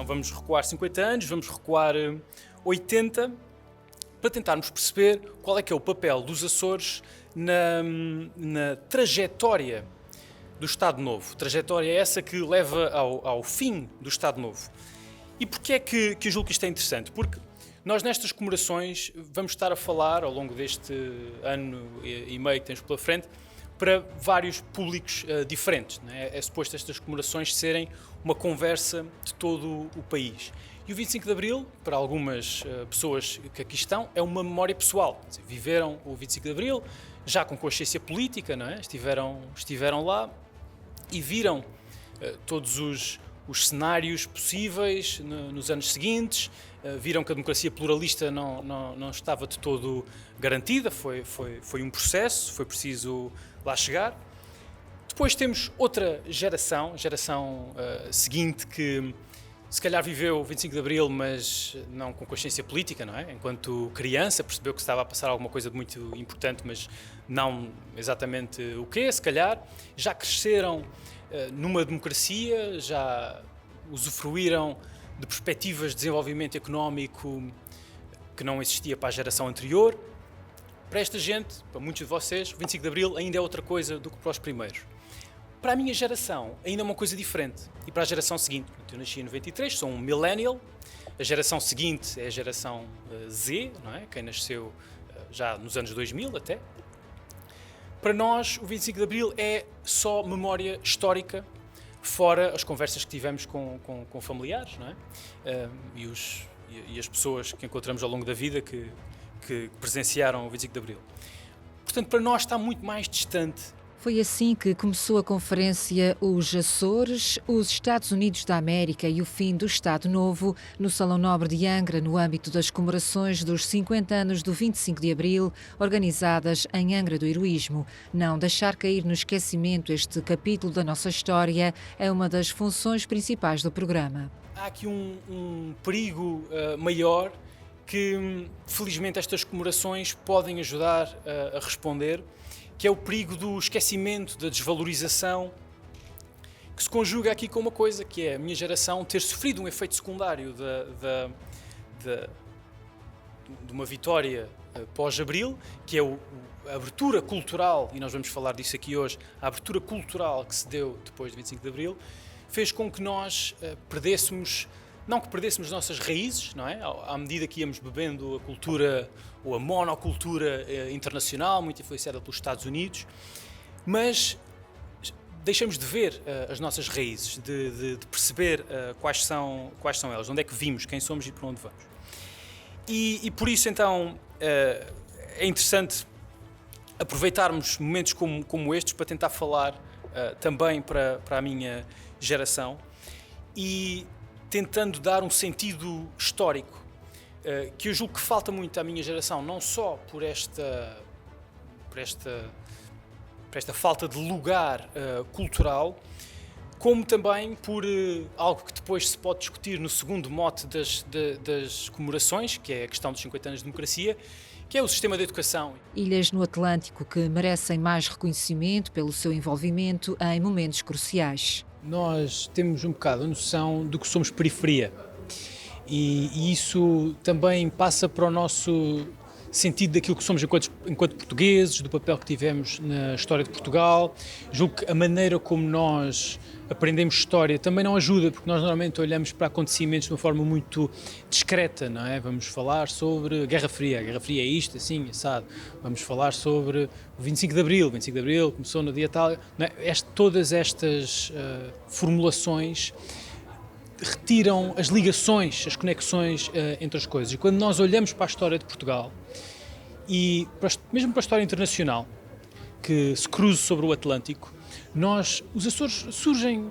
vamos recuar 50 anos, vamos recuar 80, para tentarmos perceber qual é que é o papel dos Açores na trajetória do Estado Novo. Trajetória essa que leva ao fim do Estado Novo. E porquê é que eu julgo que isto é interessante? Porque nós nestas comemorações vamos estar a falar, ao longo deste ano e meio que temos pela frente, para vários públicos diferentes. Não é? É suposto estas comemorações serem uma conversa de todo o país. E o 25 de Abril, para algumas pessoas que aqui estão, é uma memória pessoal. Quer dizer, viveram o 25 de Abril, já com consciência política, não é? Estiveram lá e viram todos os cenários possíveis nos anos seguintes, viram que a democracia pluralista não estava de todo garantida, foi um processo, foi preciso lá chegar. Depois temos outra geração seguinte que se calhar viveu o 25 de Abril, mas não com consciência política, não é? Enquanto criança percebeu que estava a passar alguma coisa de muito importante, mas não exatamente o quê, se calhar. Já cresceram numa democracia, já usufruíram de perspectivas de desenvolvimento económico que não existia para a geração anterior. Para esta gente, para muitos de vocês, o 25 de Abril ainda é outra coisa do que para os primeiros. Para a minha geração, ainda é uma coisa diferente. E para a geração seguinte, eu nasci em 93, sou um millennial, a geração seguinte é a geração Z, não é? Quem nasceu já nos anos 2000 até. Para nós, o 25 de Abril é só memória histórica, fora as conversas que tivemos com familiares, não é? E as pessoas que encontramos ao longo da vida que presenciaram o 25 de Abril. Portanto, para nós está muito mais distante. Foi assim que começou a conferência Os Açores, os Estados Unidos da América e o fim do Estado Novo, no Salão Nobre de Angra, no âmbito das comemorações dos 50 anos do 25 de Abril, organizadas em Angra do Heroísmo. Não deixar cair no esquecimento este capítulo da nossa história é uma das funções principais do programa. Há aqui um perigo maior que, felizmente, estas comemorações podem ajudar a responder, que é o perigo do esquecimento, da desvalorização, que se conjuga aqui com uma coisa, que é a minha geração ter sofrido um efeito secundário de uma vitória pós-Abril, que é a abertura cultural, e nós vamos falar disso aqui hoje, a abertura cultural que se deu depois de 25 de Abril, fez com que nós perdêssemos as nossas raízes, não é? À medida que íamos bebendo a cultura, ou a monocultura internacional, muito influenciada pelos Estados Unidos, mas deixamos de ver as nossas raízes, de perceber quais são elas, onde é que vimos, quem somos e para onde vamos. E por isso, então, é interessante aproveitarmos momentos como estes para tentar falar também para a minha geração e tentando dar um sentido histórico, que eu julgo que falta muito à minha geração, não só por esta falta de lugar cultural, como também por algo que depois se pode discutir no segundo mote das comemorações, que é a questão dos 50 anos de democracia, que é o sistema de educação. Ilhas no Atlântico que merecem mais reconhecimento pelo seu envolvimento em momentos cruciais. Nós temos um bocado a noção do que somos periferia e isso também passa para o nosso sentido daquilo que somos enquanto portugueses, do papel que tivemos na história de Portugal. Julgo que a maneira como nós aprendemos história também não ajuda, porque nós normalmente olhamos para acontecimentos de uma forma muito discreta, não é? Vamos falar sobre a Guerra Fria é isto, assim, assado. Vamos falar sobre o 25 de Abril, começou no dia tal, não é? Todas estas formulações retiram as ligações, as conexões entre as coisas. E quando nós olhamos para a história de Portugal e mesmo para a história internacional, que se cruza sobre o Atlântico, os Açores surgem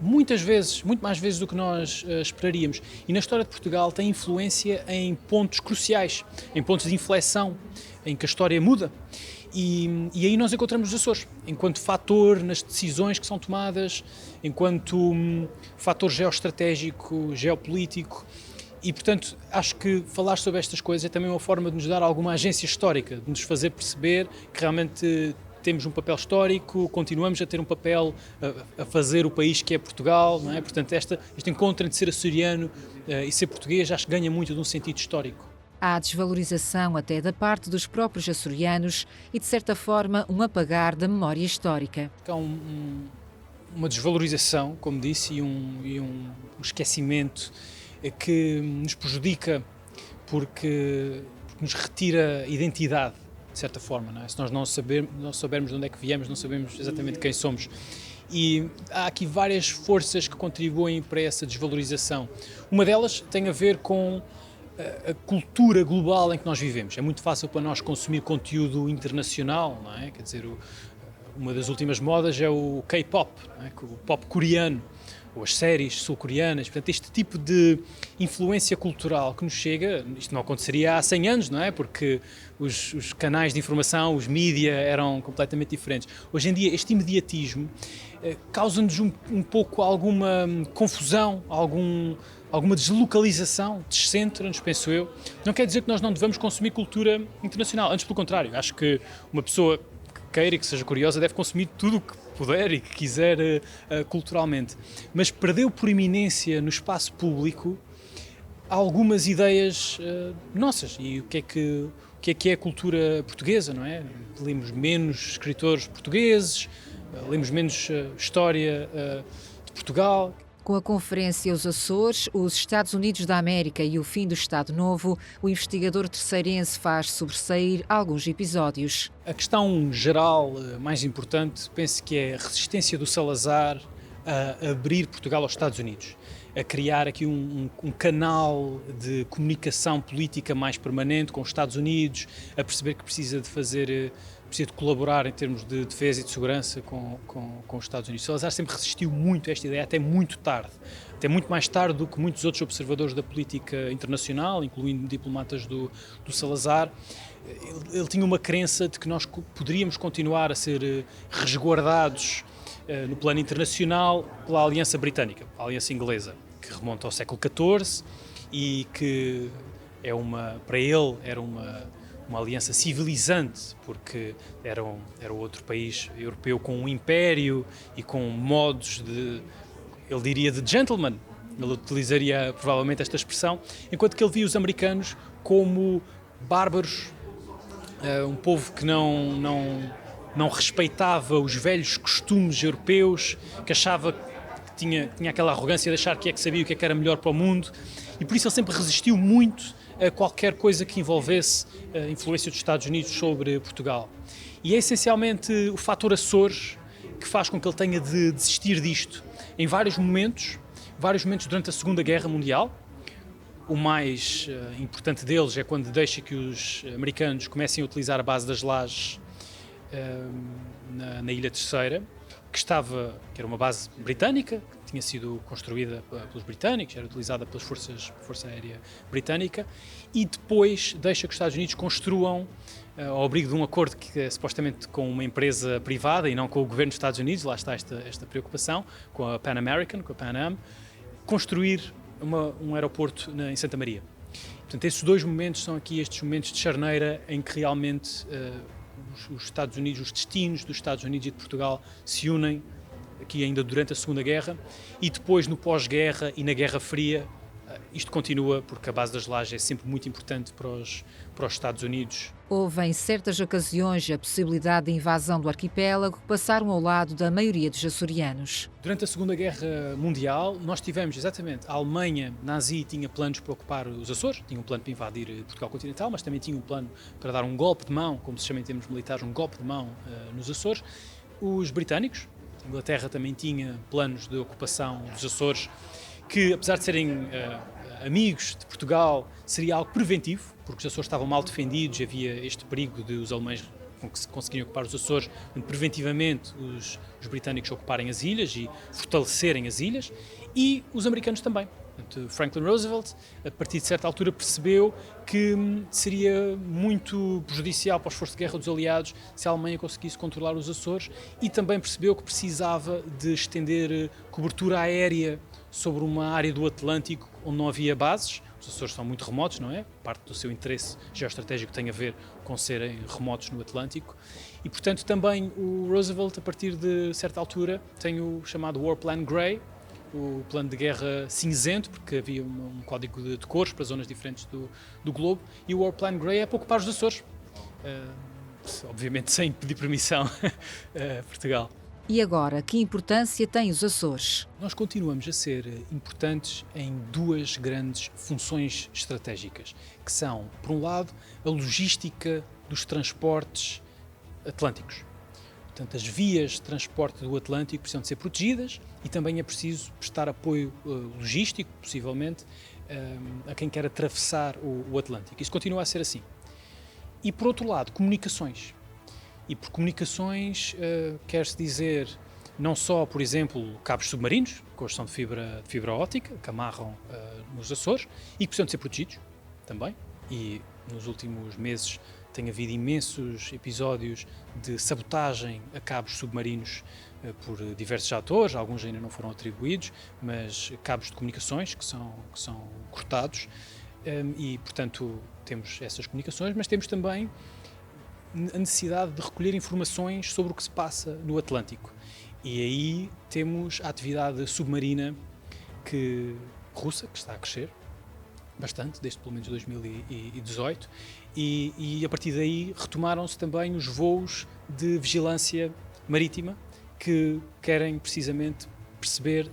muitas vezes, muito mais vezes do que nós esperaríamos. E na história de Portugal tem influência em pontos cruciais, em pontos de inflexão, em que a história muda. E aí nós encontramos os Açores, enquanto fator nas decisões que são tomadas, enquanto fator geoestratégico, geopolítico. E, portanto, acho que falar sobre estas coisas é também uma forma de nos dar alguma agência histórica, de nos fazer perceber que realmente temos um papel histórico, continuamos a ter um papel a fazer o país que é Portugal, não é? Portanto, este encontro entre ser açoriano e ser português acho que ganha muito de um sentido histórico. Há desvalorização até da parte dos próprios açorianos e, de certa forma, um apagar da memória histórica. Há uma desvalorização, como disse, e um esquecimento que nos prejudica porque nos retira identidade, de certa forma, não é? Se nós não soubermos de onde é que viemos, não sabemos exatamente quem somos. E há aqui várias forças que contribuem para essa desvalorização. Uma delas tem a ver com a cultura global em que nós vivemos. É muito fácil para nós consumir conteúdo internacional, não é? Quer dizer, uma das últimas modas é o K-pop, não é? O pop coreano, ou as séries sul-coreanas. Portanto, este tipo de influência cultural que nos chega, isto não aconteceria há 100 anos, não é? Porque os canais de informação, os mídia eram completamente diferentes. Hoje em dia, este imediatismo causa-nos um pouco alguma confusão, alguma deslocalização, descentra-nos, penso eu. Não quer dizer que nós não devamos consumir cultura internacional, antes pelo contrário. Acho que uma pessoa que queira e que seja curiosa deve consumir tudo o que puder e que quiser culturalmente. Mas perdeu por iminência no espaço público algumas ideias nossas. E o que é a cultura portuguesa, não é? Lemos menos escritores portugueses, lemos menos história de Portugal. Com a Conferência Os Açores, os Estados Unidos da América e o fim do Estado Novo, o investigador terceirense faz sobressair alguns episódios. A questão geral mais importante, penso que é a resistência do Salazar a abrir Portugal aos Estados Unidos, a criar aqui um canal de comunicação política mais permanente com os Estados Unidos, a perceber que precisa de colaborar em termos de defesa e de segurança com os Estados Unidos. Salazar sempre resistiu muito a esta ideia, até muito tarde, até muito mais tarde do que muitos outros observadores da política internacional, incluindo diplomatas do Salazar. Ele tinha uma crença de que nós poderíamos continuar a ser resguardados no plano internacional pela Aliança Britânica, a Aliança Inglesa, que remonta ao século XIV e que para ele era uma aliança civilizante, porque era outro país europeu com um império e com modos ele diria de gentleman, ele utilizaria provavelmente esta expressão, enquanto que ele via os americanos como bárbaros, um povo que não respeitava os velhos costumes europeus, que achava que tinha aquela arrogância de achar que sabia o que era melhor para o mundo, e por isso ele sempre resistiu muito a qualquer coisa que envolvesse a influência dos Estados Unidos sobre Portugal. E é essencialmente o fator Açores que faz com que ele tenha de desistir disto. Em vários momentos durante a Segunda Guerra Mundial, o mais importante deles é quando deixa que os americanos comecem a utilizar a base das Lajes na Ilha Terceira, que era uma base britânica, que tinha sido construída pelos britânicos, era utilizada pelas Força Aérea Britânica, e depois deixa que os Estados Unidos construam, ao abrigo de um acordo que é supostamente com uma empresa privada e não com o governo dos Estados Unidos, lá está esta preocupação, com a Pan American, com a Pan Am, construir um aeroporto em Santa Maria. Portanto, esses dois momentos são aqui estes momentos de charneira em que realmente os Estados Unidos, os destinos dos Estados Unidos e de Portugal se unem aqui ainda durante a Segunda Guerra e depois no pós-guerra e na Guerra Fria isto continua porque a base das Lajes é sempre muito importante para os Estados Unidos. Houve em certas ocasiões a possibilidade de invasão do arquipélago que passaram ao lado da maioria dos açorianos. Durante a Segunda Guerra Mundial nós tivemos exatamente, a Alemanha nazi tinha planos para ocupar os Açores, tinha um plano para invadir Portugal continental, mas também tinha um plano para dar um golpe de mão, como se chama em termos militares, um golpe de mão nos Açores. Os britânicos, a Inglaterra também tinha planos de ocupação dos Açores, que apesar de serem amigos de Portugal, seria algo preventivo, porque os Açores estavam mal defendidos, havia este perigo de os alemães conseguirem ocupar os Açores, preventivamente os britânicos ocuparem as ilhas e fortalecerem as ilhas, e os americanos também. Portanto, Franklin Roosevelt, a partir de certa altura, percebeu que seria muito prejudicial para os esforços de guerra dos aliados se a Alemanha conseguisse controlar os Açores, e também percebeu que precisava de estender cobertura aérea sobre uma área do Atlântico onde não havia bases, Os Açores são muito remotos, não é? Parte do seu interesse geoestratégico tem a ver com serem remotos no Atlântico e, portanto, também o Roosevelt, a partir de certa altura, tem o chamado War Plan Grey, o plano de guerra cinzento, porque havia um código de cores para zonas diferentes do globo, e o War Plan Grey é para ocupar os Açores, obviamente sem pedir permissão a Portugal. E agora, que importância têm os Açores? Nós continuamos a ser importantes em duas grandes funções estratégicas, que são, por um lado, a logística dos transportes atlânticos. Portanto, as vias de transporte do Atlântico precisam de ser protegidas e também é preciso prestar apoio logístico, possivelmente, a quem quer atravessar o Atlântico. Isso continua a ser assim. E, por outro lado, comunicações. E por comunicações quer-se dizer não só, por exemplo, cabos submarinos, que hoje são de fibra óptica, que amarram nos Açores e que precisam de ser protegidos também. E nos últimos meses tem havido imensos episódios de sabotagem a cabos submarinos por diversos atores, alguns ainda não foram atribuídos, mas cabos de comunicações que são cortados e, portanto, temos essas comunicações, mas temos também a necessidade de recolher informações sobre o que se passa no Atlântico. E aí temos a atividade submarina russa, que está a crescer bastante, desde pelo menos 2018, e a partir daí retomaram-se também os voos de vigilância marítima que querem precisamente perceber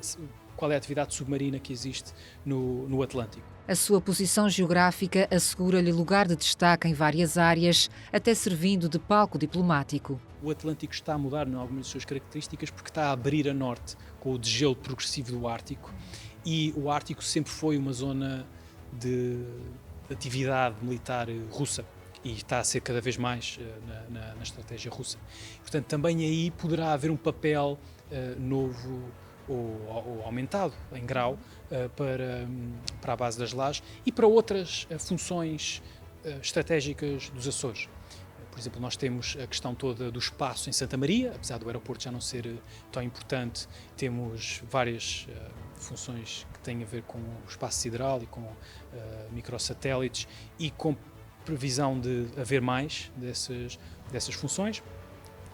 qual é a atividade submarina que existe no Atlântico. A sua posição geográfica assegura-lhe lugar de destaque em várias áreas, até servindo de palco diplomático. O Atlântico está a mudar em algumas das suas características porque está a abrir a norte com o degelo progressivo do Ártico e o Ártico sempre foi uma zona de atividade militar russa e está a ser cada vez mais na estratégia russa. Portanto, também aí poderá haver um papel novo ou aumentado em grau para a base das lajes e para outras funções estratégicas dos Açores. Por exemplo, nós temos a questão toda do espaço em Santa Maria, apesar do aeroporto já não ser tão importante, temos várias funções que têm a ver com o espaço sideral e com microsatélites e com previsão de haver mais dessas funções.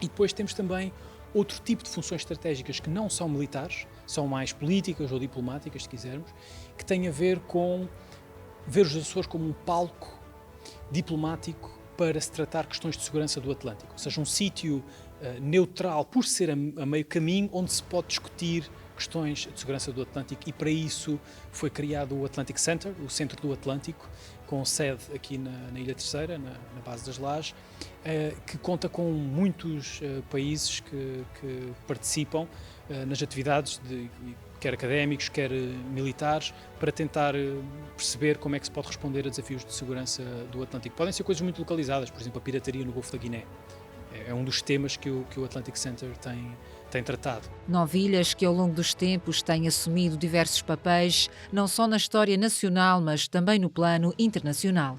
E depois temos também outro tipo de funções estratégicas que não são militares, são mais políticas ou diplomáticas, se quisermos, que têm a ver com ver os Açores como um palco diplomático para se tratar questões de segurança do Atlântico, ou seja, um sítio neutral por ser a meio caminho onde se pode discutir questões de segurança do Atlântico e para isso foi criado o Atlantic Center, o Centro do Atlântico, com sede aqui na Ilha Terceira, na base das Lajes, que conta com muitos países que participam nas atividades, quer académicos, quer militares, para tentar perceber como é que se pode responder a desafios de segurança do Atlântico. Podem ser coisas muito localizadas, por exemplo, a pirataria no Golfo da Guiné. É um dos temas que o Atlantic Center tem tratado. 9 ilhas que ao longo dos tempos têm assumido diversos papéis, não só na história nacional, mas também no plano internacional.